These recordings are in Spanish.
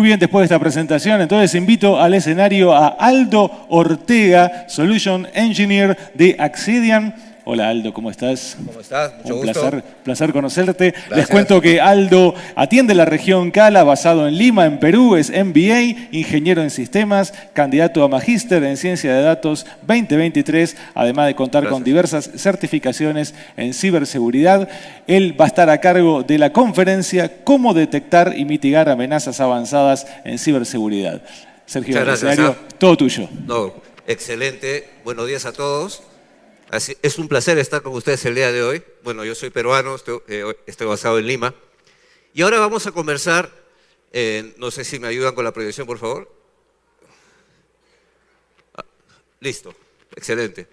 bien, después de esta presentación, entonces invito al escenario a Aldo Ortega, Solution Engineer de Accidian. Hola Aldo, ¿cómo estás? ¿Cómo estás? Mucho Un gusto. placer conocerte. Gracias. Les cuento que Aldo atiende la región Cala, basado en Lima, en Perú, es MBA, ingeniero en sistemas, candidato a magíster en ciencia de datos 2023, además de contar con diversas certificaciones en ciberseguridad. Él va a estar a cargo de la conferencia Cómo detectar y mitigar amenazas avanzadas en ciberseguridad. Sergio, Muchas gracias, escenario, todo tuyo. No, excelente. Buenos días a todos. Es un placer estar con ustedes el día de hoy. Bueno, yo soy peruano, estoy basado en Lima. Y ahora vamos a conversar, no sé si me ayudan con la proyección, por favor. Listo, excelente.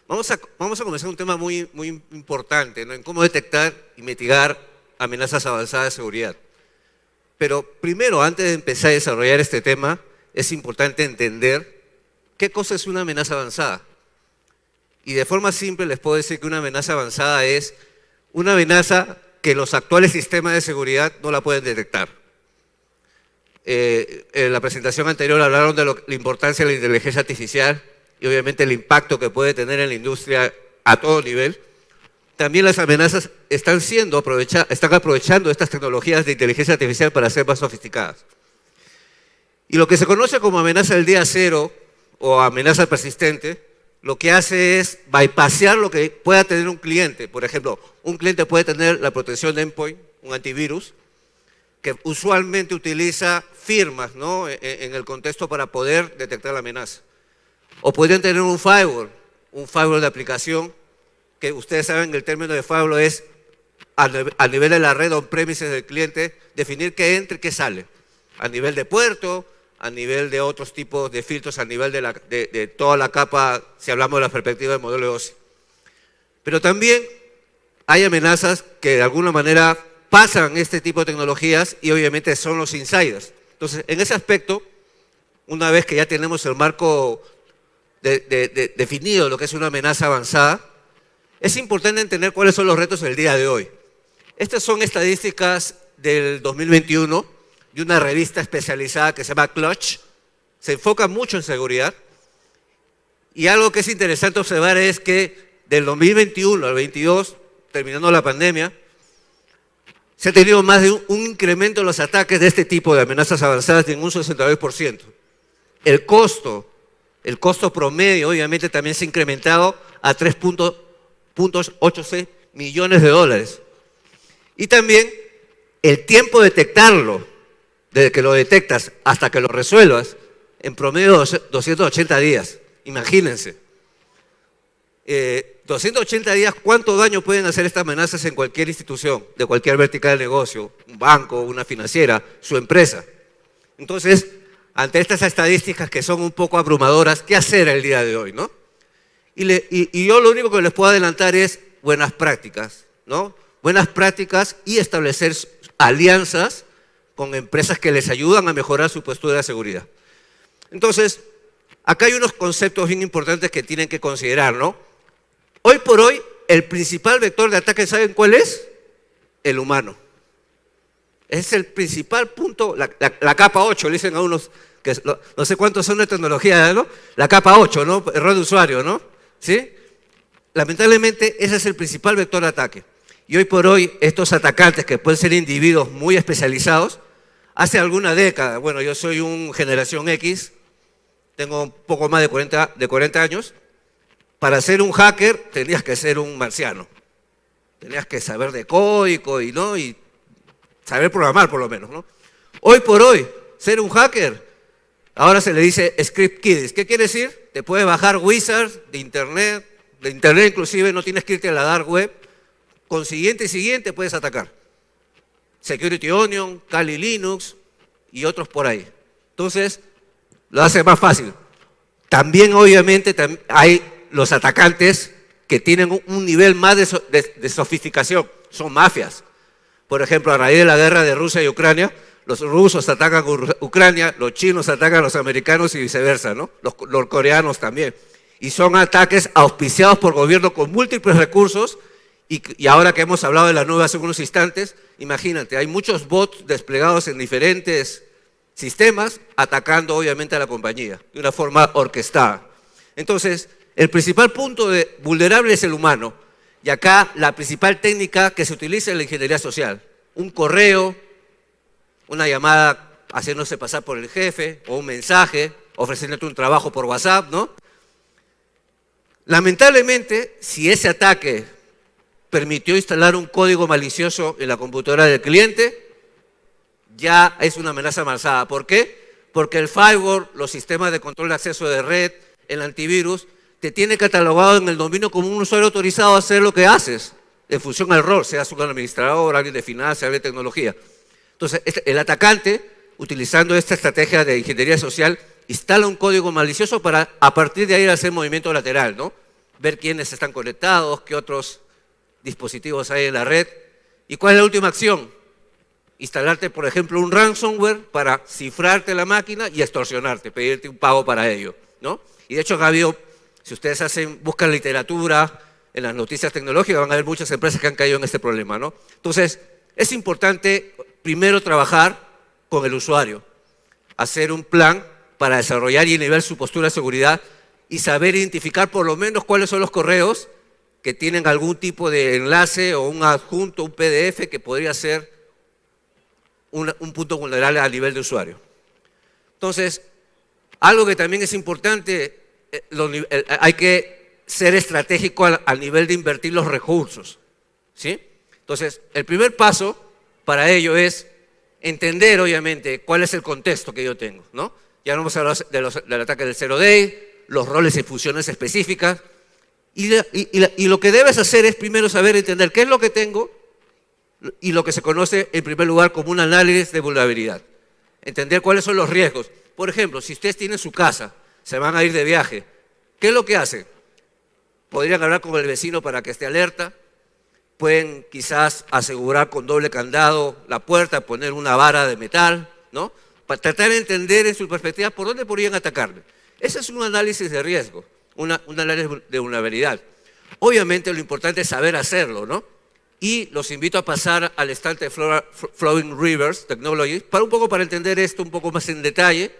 Vamos a conversar un tema muy importante, ¿no? En cómo detectar y mitigar amenazas avanzadas de seguridad. Pero primero, antes de empezar a desarrollar este tema, es importante entender qué cosa es una amenaza avanzada. Y de forma simple les puedo decir que una amenaza avanzada es una amenaza que los actuales sistemas de seguridad no la pueden detectar. En la presentación anterior hablaron de la importancia de la inteligencia artificial y obviamente el impacto que puede tener en la industria a todo nivel. También las amenazas están aprovechando estas tecnologías de inteligencia artificial para ser más sofisticadas. Y lo que se conoce como amenaza del día cero o amenaza persistente, lo que hace es bypassear lo que pueda tener un cliente. Por ejemplo, un cliente puede tener la protección de endpoint, un antivirus, que usualmente utiliza firmas, ¿no?, en el contexto para poder detectar la amenaza. O podrían tener un firewall de aplicación, que ustedes saben que el término de firewall es a nivel de la red on-premises del cliente, definir qué entra y qué sale, a nivel de puerto, a nivel de otros tipos de filtros, a nivel de toda la capa, si hablamos de la perspectiva del modelo de OSI. Pero también hay amenazas que de alguna manera pasan este tipo de tecnologías y obviamente son los insiders. Entonces, en ese aspecto, una vez que ya tenemos el marco definido lo que es una amenaza avanzada, es importante entender cuáles son los retos del día de hoy. Estas son estadísticas del 2021, de una revista especializada que se llama Clutch. Se enfoca mucho en seguridad. Y algo que es interesante observar es que del 2021 al 2022, terminando la pandemia, se ha tenido más de un incremento en los ataques de este tipo de amenazas avanzadas en un 62%. El costo promedio obviamente también se ha incrementado a 3.86 millones de dólares. Y también el tiempo de detectarlo, desde que lo detectas hasta que lo resuelvas, en promedio 280 días. Imagínense. 280 días, ¿cuánto daño pueden hacer estas amenazas en cualquier institución, de cualquier vertical de negocio, un banco, una financiera, su empresa? Entonces, ante estas estadísticas que son un poco abrumadoras, ¿qué hacer el día de hoy, no? Y yo lo único que les puedo adelantar es buenas prácticas, ¿no? Buenas prácticas y establecer alianzas con empresas que les ayudan a mejorar su postura de seguridad. Entonces, acá hay unos conceptos bien importantes que tienen que considerar, ¿no? Hoy por hoy, el principal vector de ataque, ¿saben cuál es? El humano. Es el principal punto, la capa 8, le dicen a unos, que no sé cuántos son de tecnología, ¿no? La capa 8, ¿no? Error de usuario, ¿no? ¿Sí? Lamentablemente, ese es el principal vector de ataque. Y hoy por hoy, estos atacantes, que pueden ser individuos muy especializados, hace alguna década, bueno, yo soy un generación X, tengo un poco más de 40 años, para ser un hacker tenías que ser un marciano. Tenías que saber de código y saber programar por lo menos, ¿no? Hoy por hoy, ser un hacker, ahora se le dice script kiddies. ¿Qué quiere decir? Te puedes bajar wizards de internet inclusive no tienes que irte a la dark web, con siguiente puedes atacar. Security Onion, Kali Linux y otros por ahí. Entonces, lo hace más fácil. También, obviamente, hay los atacantes que tienen un nivel más de sofisticación. Son mafias. Por ejemplo, a raíz de la guerra de Rusia y Ucrania, los rusos atacan a Ucrania, los chinos atacan a los americanos y viceversa, ¿no? Los coreanos también. Y son ataques auspiciados por gobierno con múltiples recursos. Y ahora que hemos hablado de la nube hace unos instantes, imagínate, hay muchos bots desplegados en diferentes sistemas, atacando obviamente a la compañía, de una forma orquestada. Entonces, el principal punto vulnerable es el humano, y acá la principal técnica que se utiliza es la ingeniería social. Un correo, una llamada haciéndose pasar por el jefe, o un mensaje, ofreciéndote un trabajo por WhatsApp, ¿no? Lamentablemente, si ese ataque permitió instalar un código malicioso en la computadora del cliente, ya es una amenaza avanzada. ¿Por qué? Porque el firewall, los sistemas de control de acceso de red, el antivirus, te tiene catalogado en el dominio como un usuario autorizado a hacer lo que haces, en función al rol, seas un administrador, alguien de finanzas, alguien de tecnología. Entonces, el atacante, utilizando esta estrategia de ingeniería social, instala un código malicioso para, a partir de ahí, hacer movimiento lateral, ¿no? Ver quiénes están conectados, qué otros dispositivos hay en la red. ¿Y cuál es la última acción? Instalarte, por ejemplo, un ransomware para cifrarte la máquina y extorsionarte, pedirte un pago para ello, ¿no? Y de hecho, ha habido, si ustedes buscan literatura en las noticias tecnológicas, van a ver muchas empresas que han caído en este problema, ¿no? Entonces, es importante primero trabajar con el usuario, hacer un plan para desarrollar y nivelar su postura de seguridad y saber identificar por lo menos cuáles son los correos que tienen algún tipo de enlace o un adjunto, un PDF que podría ser un punto vulnerable a nivel de usuario. Entonces, algo que también es importante, hay que ser estratégico al nivel de invertir los recursos, ¿sí? Entonces, el primer paso para ello es entender, obviamente, cuál es el contexto que yo tengo, ¿no? Ya no hemos hablado del ataque del Zero Day, los roles y funciones específicas, y lo que debes hacer es primero saber entender qué es lo que tengo y lo que se conoce en primer lugar como un análisis de vulnerabilidad. Entender cuáles son los riesgos. Por ejemplo, si ustedes tienen su casa, se van a ir de viaje, ¿qué es lo que hacen? Podrían hablar con el vecino para que esté alerta, pueden quizás asegurar con doble candado la puerta, poner una vara de metal, ¿no? Para tratar de entender en su perspectiva por dónde podrían atacarme. Ese es un análisis de riesgo, un análisis de vulnerabilidad. Obviamente lo importante es saber hacerlo, ¿no? Y los invito a pasar al stand de Flowing Rivers Technologies para un poco para entender esto un poco más en detalle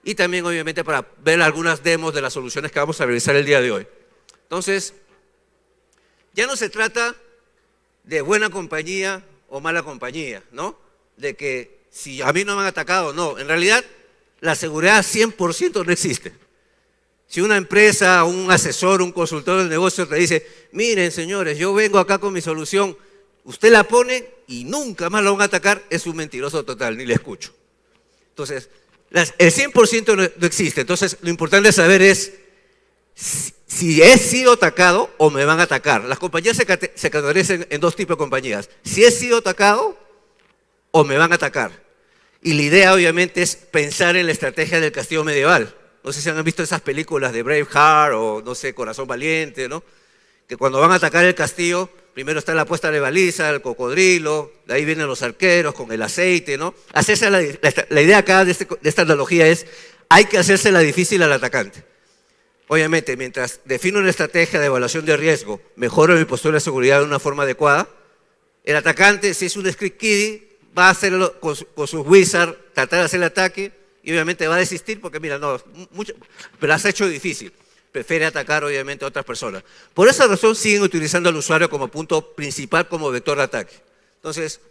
y también obviamente para ver algunas demos de las soluciones que vamos a revisar el día de hoy. Entonces, ya no se trata de buena compañía o mala compañía, ¿no? De que si a mí no me han atacado, no. En realidad, la seguridad 100% no existe. Si una empresa, un asesor, un consultor de negocios te dice, miren señores, yo vengo acá con mi solución, usted la pone y nunca más la van a atacar, es un mentiroso total, ni le escucho. Entonces, el 100% no existe. Entonces, lo importante saber es si he sido atacado o me van a atacar. Las compañías se categorizan en dos tipos de compañías. Si he sido atacado o me van a atacar. Y la idea, obviamente, es pensar en la estrategia del castillo medieval. No sé si han visto esas películas de Braveheart o, no sé, Corazón Valiente, ¿no? Que cuando van a atacar el castillo, primero está la puesta de baliza, el cocodrilo, de ahí vienen los arqueros con el aceite, ¿no? Hacerse la idea acá de esta analogía es, hay que hacerse la difícil al atacante. Obviamente, mientras defino una estrategia de evaluación de riesgo, mejoro mi postura de seguridad de una forma adecuada, el atacante, si es un script kiddie, va a hacerlo con sus wizards, tratar de hacer el ataque, y obviamente va a desistir porque, mira, no, pero has hecho difícil. Prefiere atacar, obviamente, a otras personas. Por esa razón siguen utilizando al usuario como punto principal, como vector de ataque. Entonces,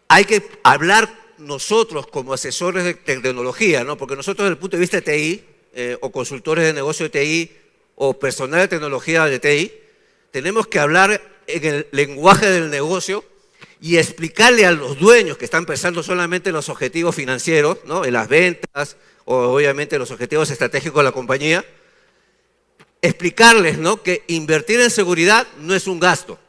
hay que hablar nosotros como asesores de tecnología, ¿no? Porque nosotros desde el punto de vista de TI, o consultores de negocio de TI, o personal de tecnología de TI, tenemos que hablar en el lenguaje del negocio y explicarle a los dueños que están pensando solamente en los objetivos financieros, ¿no? En las ventas, o obviamente los objetivos estratégicos de la compañía, explicarles, ¿no? Que invertir en seguridad no es un gasto.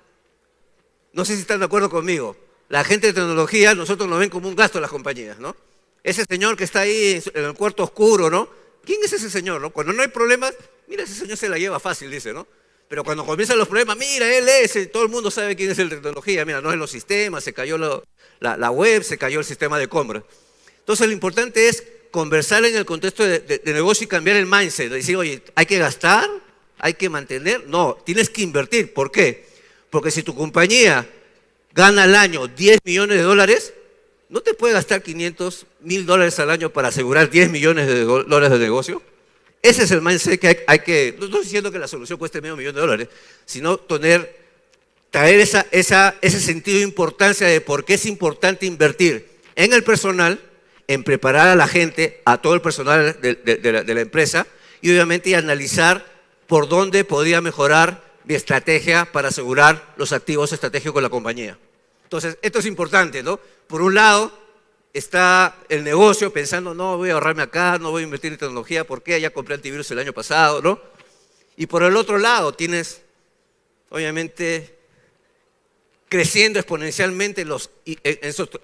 No sé si están de acuerdo conmigo. La gente de tecnología, nosotros nos ven como un gasto en las compañías, ¿no? Ese señor que está ahí en el cuarto oscuro, ¿no? ¿Quién es ese señor, no? Cuando no hay problemas, mira, ese señor se la lleva fácil, dice, ¿no? Pero cuando comienzan los problemas, mira, él es, todo el mundo sabe quién es el de tecnología, mira, no es en los sistemas, se cayó la web, se cayó el sistema de compra. Entonces, lo importante es conversar en el contexto de negocio y cambiar el mindset, de decir, oye, ¿hay que gastar? ¿Hay que mantener? No, tienes que invertir. ¿Por qué? Porque si tu compañía gana al año 10 millones de dólares, ¿no te puede gastar $500.000 al año para asegurar 10 millones de dólares de negocio? Ese es el mindset que hay que... No estoy diciendo que la solución cueste $500.000, sino traer ese sentido de importancia de por qué es importante invertir en el personal, en preparar a la gente, a todo el personal de la empresa, y obviamente analizar por dónde podría mejorar mi estrategia para asegurar los activos estratégicos de la compañía. Entonces, esto es importante, ¿no? Por un lado, está el negocio pensando, no, voy a ahorrarme acá, no voy a invertir en tecnología, ¿por qué? Ya compré antivirus el año pasado, ¿no? Y por el otro lado, tienes, obviamente, creciendo exponencialmente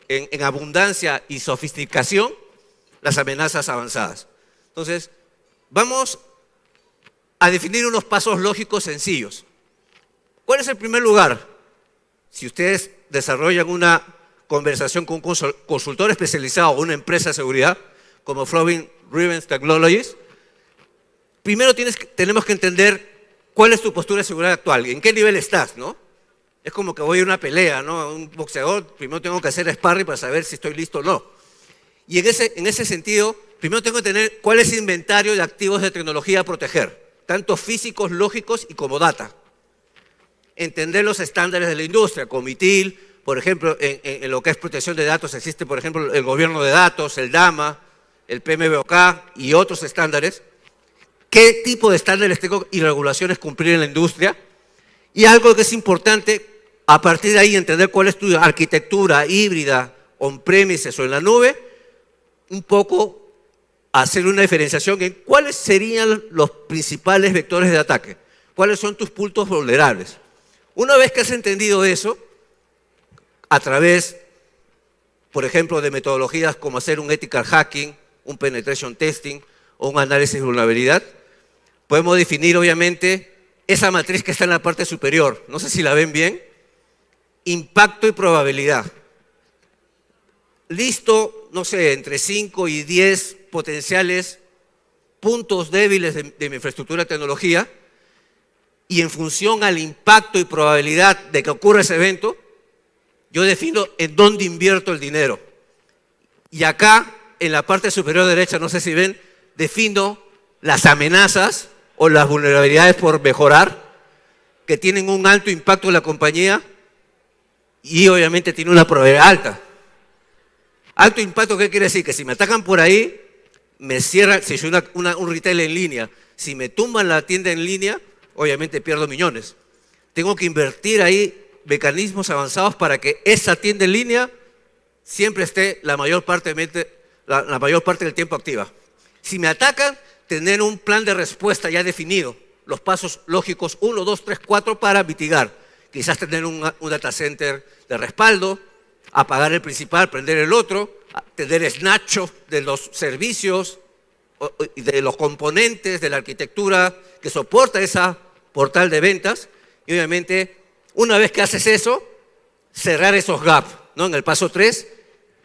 en abundancia y sofisticación las amenazas avanzadas. Entonces, vamos a definir unos pasos lógicos sencillos. ¿Cuál es el primer lugar? Si ustedes desarrollan una conversación con un consultor especializado o una empresa de seguridad como Froben Rivens Technologies, primero tenemos que entender cuál es tu postura de seguridad actual, en qué nivel estás, ¿no? Es como que voy a una pelea, ¿no? Un boxeador, primero tengo que hacer sparring para saber si estoy listo o no. Y en ese sentido, primero tengo que tener cuál es el inventario de activos de tecnología a proteger, tanto físicos, lógicos y como data. Entender los estándares de la industria, como ITIL, por ejemplo, en lo que es protección de datos, existe, por ejemplo, el gobierno de datos, el DAMA, el PMBOK y otros estándares. ¿Qué tipo de estándares tengo y regulaciones cumplir en la industria? Y algo que es importante, a partir de ahí, entender cuál es tu arquitectura híbrida, on-premises o en la nube, un poco hacer una diferenciación en cuáles serían los principales vectores de ataque, cuáles son tus puntos vulnerables. Una vez que has entendido eso, a través, por ejemplo, de metodologías como hacer un ethical hacking, un penetration testing o un análisis de vulnerabilidad, podemos definir, obviamente, esa matriz que está en la parte superior. No sé si la ven bien. Impacto y probabilidad. Listo, no sé, entre 5 y 10 potenciales puntos débiles de mi infraestructura de tecnología, y en función al impacto y probabilidad de que ocurra ese evento, yo defino en dónde invierto el dinero. Y acá, en la parte superior derecha, no sé si ven, defino las amenazas o las vulnerabilidades por mejorar que tienen un alto impacto en la compañía y obviamente tiene una probabilidad alta. Alto impacto, ¿qué quiere decir? Que si me atacan por ahí, me cierran, si soy un retail en línea, si me tumban la tienda en línea, obviamente pierdo millones. Tengo que invertir ahí mecanismos avanzados para que esa tienda en línea siempre esté la mayor parte del tiempo activa. Si me atacan, tener un plan de respuesta ya definido, los pasos lógicos 1, 2, 3, 4 para mitigar. Quizás tener un data center de respaldo, apagar el principal, prender el otro, tener snapshot de los servicios, de los componentes de la arquitectura que soporta esa portal de ventas y obviamente una vez que haces eso, cerrar esos gaps, ¿no? En el paso 3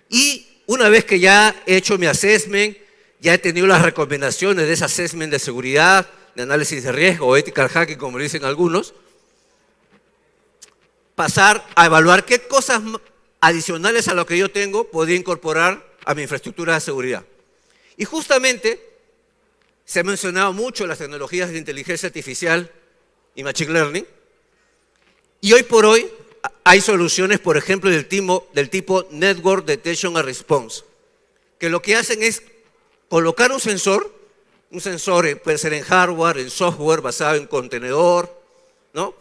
y una vez que ya he hecho mi assessment, ya he tenido las recomendaciones de ese assessment de seguridad, de análisis de riesgo o ethical hacking, como dicen algunos, pasar a evaluar qué cosas adicionales a lo que yo tengo podría incorporar a mi infraestructura de seguridad. Y justamente se ha mencionado mucho las tecnologías de inteligencia artificial y machine learning, y hoy por hoy hay soluciones, por ejemplo, del tipo Network Detection and Response, que lo que hacen es colocar un sensor puede ser en hardware, en software, basado en contenedor, ¿no?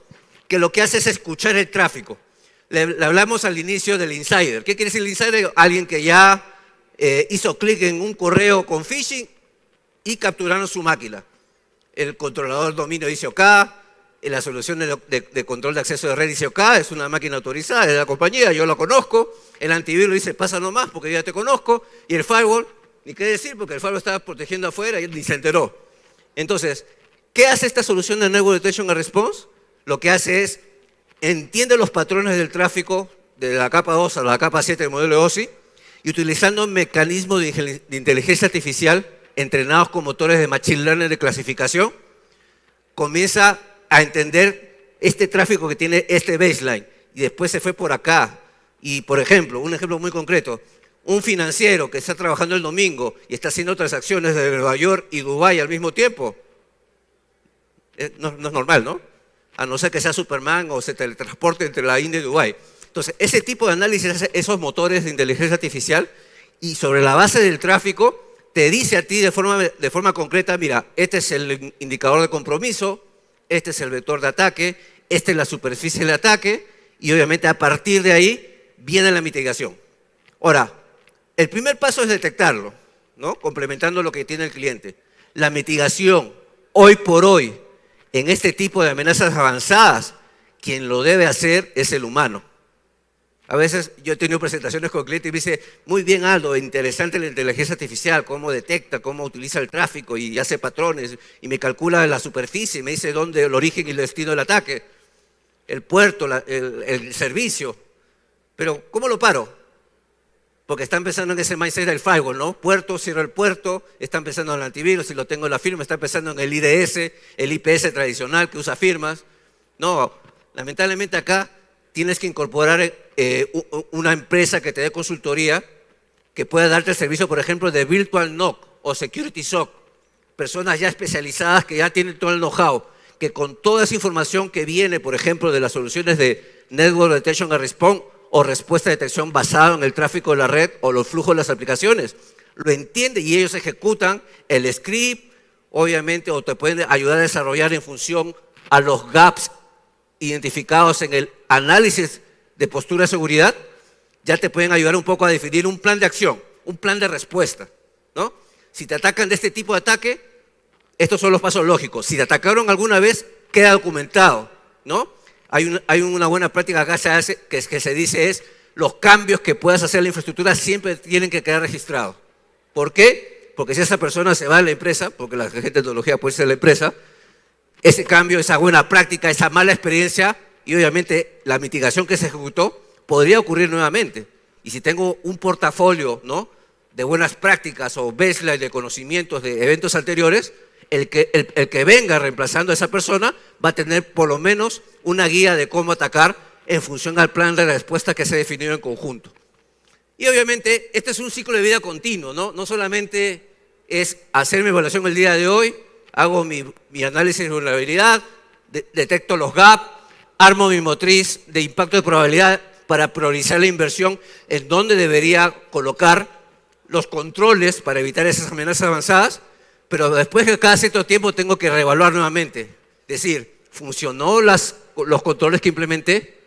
Que lo que hace es escuchar el tráfico. Le hablamos al inicio del insider. ¿Qué quiere decir el insider? Alguien que ya hizo clic en un correo con phishing y capturaron su máquina. El controlador del dominio dice OK, la solución de control de acceso de red dice OK, es una máquina autorizada de la compañía, yo la conozco. El antivirus dice pasa nomás porque yo ya te conozco. Y el firewall, ni qué decir porque el firewall estaba protegiendo afuera y él ni se enteró. Entonces, ¿qué hace esta solución de Network Detection and Response? Lo que hace es entiende los patrones del tráfico de la capa 2 a la capa 7 del modelo OSI y utilizando mecanismos de inteligencia artificial entrenados con motores de machine learning de clasificación, comienza a entender este tráfico que tiene este baseline y después se fue por acá. Y, por ejemplo, un ejemplo muy concreto, un financiero que está trabajando el domingo y está haciendo transacciones de Nueva York y Dubái al mismo tiempo, no es normal, ¿no? A no ser que sea Superman o se teletransporte entre la India y Dubái. Entonces, ese tipo de análisis, esos motores de inteligencia artificial, y sobre la base del tráfico, te dice a ti de forma concreta, mira, este es el indicador de compromiso, este es el vector de ataque, esta es la superficie de ataque, y obviamente a partir de ahí viene la mitigación. Ahora, el primer paso es detectarlo, ¿no? Complementando lo que tiene el cliente. La mitigación, hoy por hoy, en este tipo de amenazas avanzadas, quien lo debe hacer es el humano. A veces yo he tenido presentaciones con clientes y me dice, muy bien Aldo, interesante la inteligencia artificial, cómo detecta, cómo utiliza el tráfico y hace patrones y me calcula la superficie, me dice dónde el origen y el destino del ataque, el puerto, el servicio. Pero ¿cómo lo paro? Porque están pensando en ese mindset del firewall, ¿no? Puerto, cierro el puerto, están pensando en el antivirus, si lo tengo en la firma, están pensando en el IDS, el IPS tradicional que usa firmas. No, lamentablemente acá tienes que incorporar una empresa que te dé consultoría, que pueda darte el servicio, por ejemplo, de Virtual NOC o Security SOC. Personas ya especializadas que ya tienen todo el know-how, que con toda esa información que viene, por ejemplo, de las soluciones de Network Detection and Response, o respuesta de detección basada en el tráfico de la red o los flujos de las aplicaciones. Lo entiende y ellos ejecutan el script, obviamente, o te pueden ayudar a desarrollar en función a los gaps identificados en el análisis de postura de seguridad, ya te pueden ayudar un poco a definir un plan de acción, un plan de respuesta, ¿no? Si te atacan de este tipo de ataque, estos son los pasos lógicos. Si te atacaron alguna vez, queda documentado, ¿no? Hay una buena práctica acá que se dice es los cambios que puedas hacer en la infraestructura siempre tienen que quedar registrados. ¿Por qué? Porque si esa persona se va de la empresa, porque la gente de tecnología puede ser la empresa, ese cambio, esa buena práctica, esa mala experiencia y obviamente la mitigación que se ejecutó podría ocurrir nuevamente. Y si tengo un portafolio, ¿no?, de buenas prácticas o baseline de conocimientos de eventos anteriores, el que venga reemplazando a esa persona va a tener por lo menos una guía de cómo atacar en función al plan de respuesta que se ha definido en conjunto. Y obviamente este es un ciclo de vida continuo, ¿no? No solamente es hacer mi evaluación el día de hoy, hago mi análisis de vulnerabilidad, detecto los gaps, armo mi matriz de impacto de probabilidad para priorizar la inversión en dónde debería colocar los controles para evitar esas amenazas avanzadas, pero después de cada cierto tiempo tengo que reevaluar nuevamente. Es decir, ¿funcionó los controles que implementé?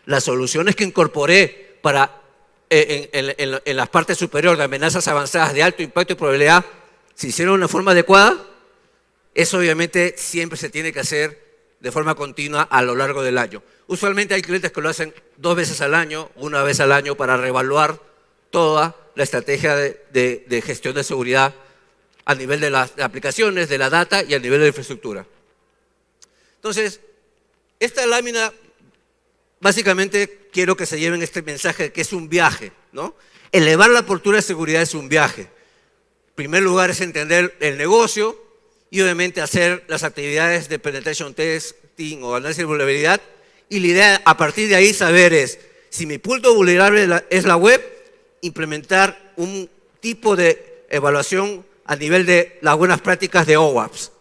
¿Las soluciones que incorporé para, en las partes superiores de amenazas avanzadas de alto impacto y probabilidad se hicieron de una forma adecuada? Eso obviamente siempre se tiene que hacer de forma continua a lo largo del año. Usualmente hay clientes que lo hacen 2 veces al año, 1 vez al año para reevaluar toda la estrategia de gestión de seguridad a nivel de las aplicaciones, de la data y a nivel de la infraestructura. Entonces, esta lámina, básicamente quiero que se lleven este mensaje que es un viaje, ¿no? Elevar la postura de seguridad es un viaje. En primer lugar es entender el negocio y obviamente hacer las actividades de penetration testing o análisis de vulnerabilidad. Y la idea a partir de ahí saber es, si mi punto vulnerable es la web, implementar un tipo de evaluación a nivel de las buenas prácticas de OWASP.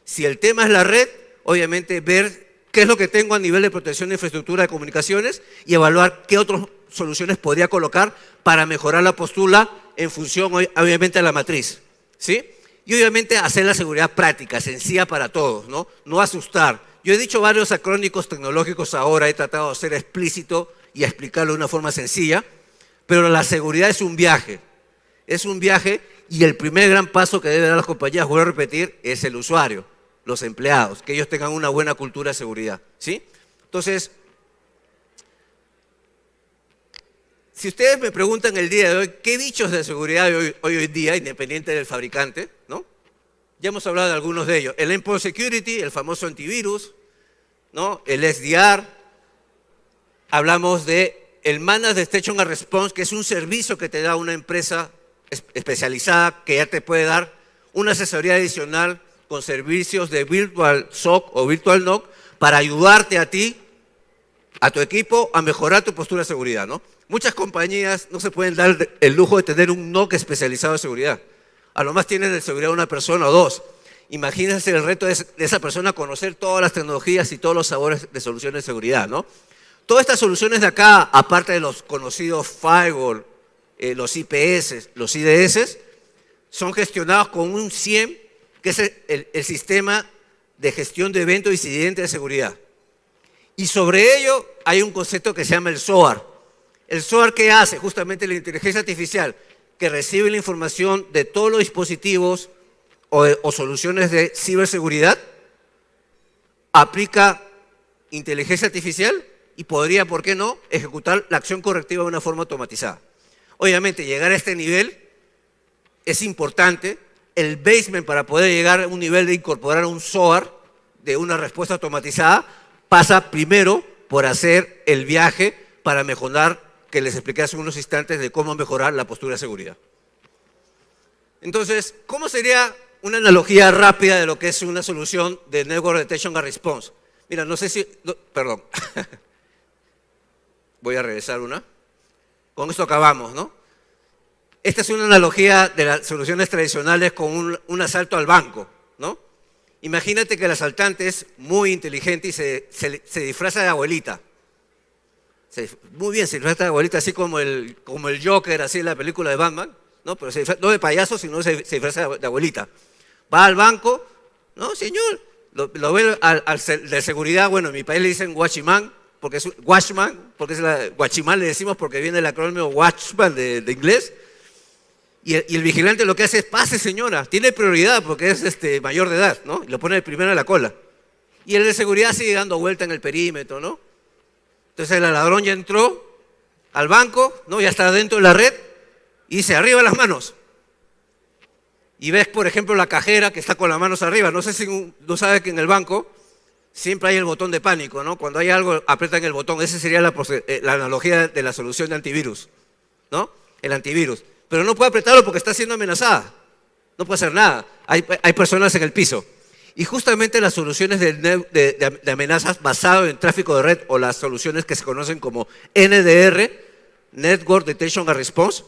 Si el tema es la red, obviamente ver qué es lo que tengo a nivel de protección de infraestructura de comunicaciones y evaluar qué otras soluciones podría colocar para mejorar la postura en función, obviamente, a la matriz, ¿sí? Y obviamente hacer la seguridad práctica, sencilla para todos, ¿no? No asustar. Yo he dicho varios acrónicos tecnológicos ahora, he tratado de ser explícito y explicarlo de una forma sencilla, pero la seguridad es un viaje. Es un viaje y el primer gran paso que deben dar las compañías, vuelvo a repetir, es el usuario, los empleados, que ellos tengan una buena cultura de seguridad, ¿sí? Entonces, si ustedes me preguntan el día de hoy, ¿qué bichos de seguridad hay hoy en día, independiente del fabricante, ¿no? Ya hemos hablado de algunos de ellos. El Endpoint Security, el famoso antivirus, ¿no? El SDR. Hablamos de el Managed Detection and Response, que es un servicio que te da una empresa especializada que ya te puede dar una asesoría adicional con servicios de Virtual SOC o Virtual NOC para ayudarte a ti a tu equipo a mejorar tu postura de seguridad, ¿no? Muchas compañías no se pueden dar el lujo de tener un NOC especializado en seguridad. A lo más tienen de seguridad una persona o dos. Imagínense el reto de esa persona conocer todas las tecnologías y todos los sabores de soluciones de seguridad, ¿no? Todas estas soluciones de acá, aparte de los conocidos firewall, los IPS, los IDS, son gestionados con un SIEM, que es el sistema de gestión de eventos y incidentes de seguridad. Y sobre ello hay un concepto que se llama el SOAR. ¿El SOAR qué hace? Justamente la inteligencia artificial, que recibe la información de todos los dispositivos o soluciones de ciberseguridad, aplica inteligencia artificial y podría, ¿por qué no?, ejecutar la acción correctiva de una forma automatizada. Obviamente, llegar a este nivel es importante. El basement para poder llegar a un nivel de incorporar un SOAR de una respuesta automatizada pasa primero por hacer el viaje para mejorar, que les expliqué hace unos instantes, de cómo mejorar la postura de seguridad. Entonces, ¿cómo sería una analogía rápida de lo que es una solución de Network Detection and Response? Mira, no sé si... No, perdón. Voy a regresar una. Con esto acabamos, ¿no? Esta es una analogía de las soluciones tradicionales con un asalto al banco, ¿no? Imagínate que el asaltante es muy inteligente y se disfraza de abuelita. Muy bien, se disfraza de abuelita, así como el Joker, así en la película de Batman, ¿no? Pero no de payaso, sino se disfraza de abuelita. Va al banco, no, señor, lo ve al de seguridad, bueno, en mi país le dicen watchman, porque es guachimán le decimos porque viene el acrónimo watchman de inglés. Y el vigilante lo que hace es, pase señora, tiene prioridad porque es mayor de edad, ¿no? Y lo pone primero en la cola. Y el de seguridad sigue dando vuelta en el perímetro, ¿no? Entonces el ladrón ya entró al banco, ¿no? Ya está dentro de la red y dice, arriba las manos. Y ves, por ejemplo, la cajera que está con las manos arriba. No sé si no sabe que en el banco siempre hay el botón de pánico, ¿no? Cuando hay algo, apretan el botón. Esa sería la analogía de la solución de antivirus, ¿no? El antivirus. Pero no puede apretarlo porque está siendo amenazada. No puede hacer nada. Hay personas en el piso. Y justamente las soluciones de amenazas basadas en tráfico de red o las soluciones que se conocen como NDR, Network Detection and Response,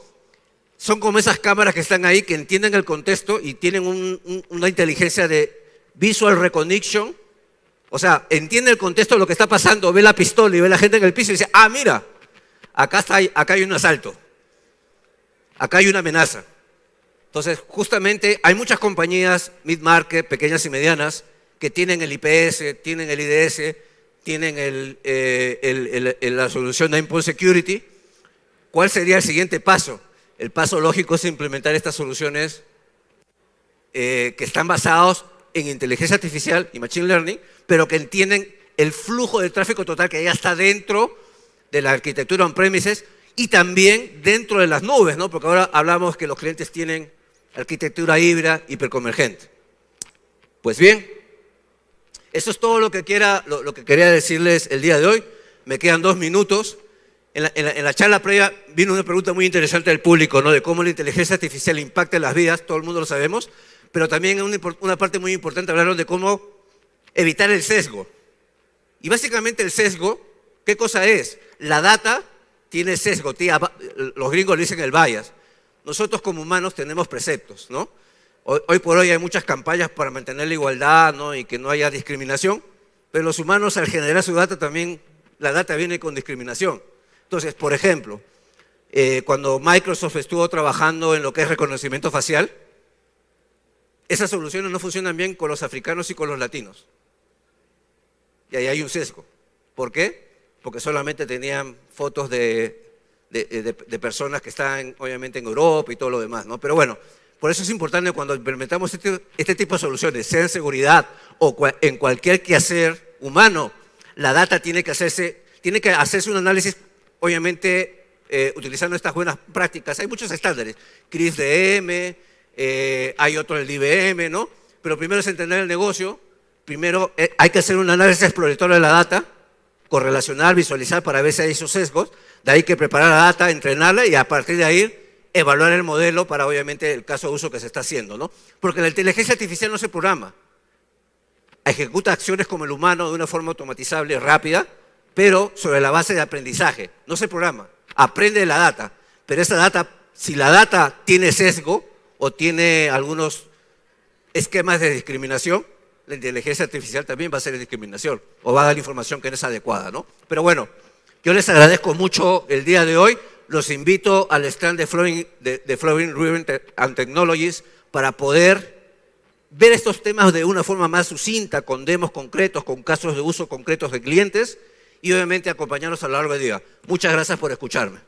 son como esas cámaras que están ahí que entienden el contexto y tienen una inteligencia de visual recognition. O sea, entiende el contexto de lo que está pasando, ve la pistola y ve la gente en el piso y dice, ah, mira, acá hay un asalto. Acá hay una amenaza. Entonces, justamente, hay muchas compañías mid-market, pequeñas y medianas, que tienen el IPS, tienen el IDS, tienen la solución de Endpoint Security. ¿Cuál sería el siguiente paso? El paso lógico es implementar estas soluciones que están basadas en inteligencia artificial y machine learning, pero que entienden el flujo de tráfico total que ya está dentro de la arquitectura on-premises, y también dentro de las nubes, ¿no? Porque ahora hablamos que los clientes tienen arquitectura híbrida hiperconvergente. Pues bien, eso es todo lo que quería decirles el día de hoy. Me quedan 2 minutos. En la charla previa vino una pregunta muy interesante del público, ¿no? De cómo la inteligencia artificial impacta en las vidas, todo el mundo lo sabemos, pero también una parte muy importante hablaron de cómo evitar el sesgo. Y básicamente el sesgo, ¿qué cosa es? La data tiene sesgo, los gringos le dicen el bias. Nosotros como humanos tenemos preceptos, ¿no? Hoy por hoy hay muchas campañas para mantener la igualdad, ¿no? Y que no haya discriminación, pero los humanos al generar su data también, la data viene con discriminación. Entonces, por ejemplo, cuando Microsoft estuvo trabajando en lo que es reconocimiento facial, esas soluciones no funcionan bien con los africanos y con los latinos. Y ahí hay un sesgo. ¿Por qué? Porque solamente tenían fotos de personas que están obviamente en Europa y todo lo demás, ¿no? Pero bueno, por eso es importante cuando implementamos este tipo de soluciones, sea en seguridad o en cualquier quehacer humano, la data tiene que hacerse un análisis, obviamente, utilizando estas buenas prácticas. Hay muchos estándares, CRISDM, hay otro, el IBM, ¿no? Pero primero es entender el negocio, primero hay que hacer un análisis exploratorio de la data, correlacionar, visualizar para ver si hay esos sesgos, de ahí que preparar la data, entrenarla y a partir de ahí evaluar el modelo para obviamente el caso de uso que se está haciendo, ¿no? Porque la inteligencia artificial no se programa, ejecuta acciones como el humano de una forma automatizable, rápida, pero sobre la base de aprendizaje. No se programa, aprende de la data, pero esa data, si la data tiene sesgo o tiene algunos esquemas de discriminación, la inteligencia artificial también va a ser discriminación o va a dar información que no es adecuada, ¿no? Pero bueno, yo les agradezco mucho el día de hoy. Los invito al stand de Flowing River and Technologies para poder ver estos temas de una forma más sucinta, con demos concretos, con casos de uso concretos de clientes y obviamente acompañarnos a lo largo del día. Muchas gracias por escucharme.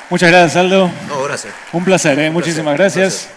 Muchas gracias, Aldo. No, gracias. Un placer, ¿eh? Muchísimas gracias.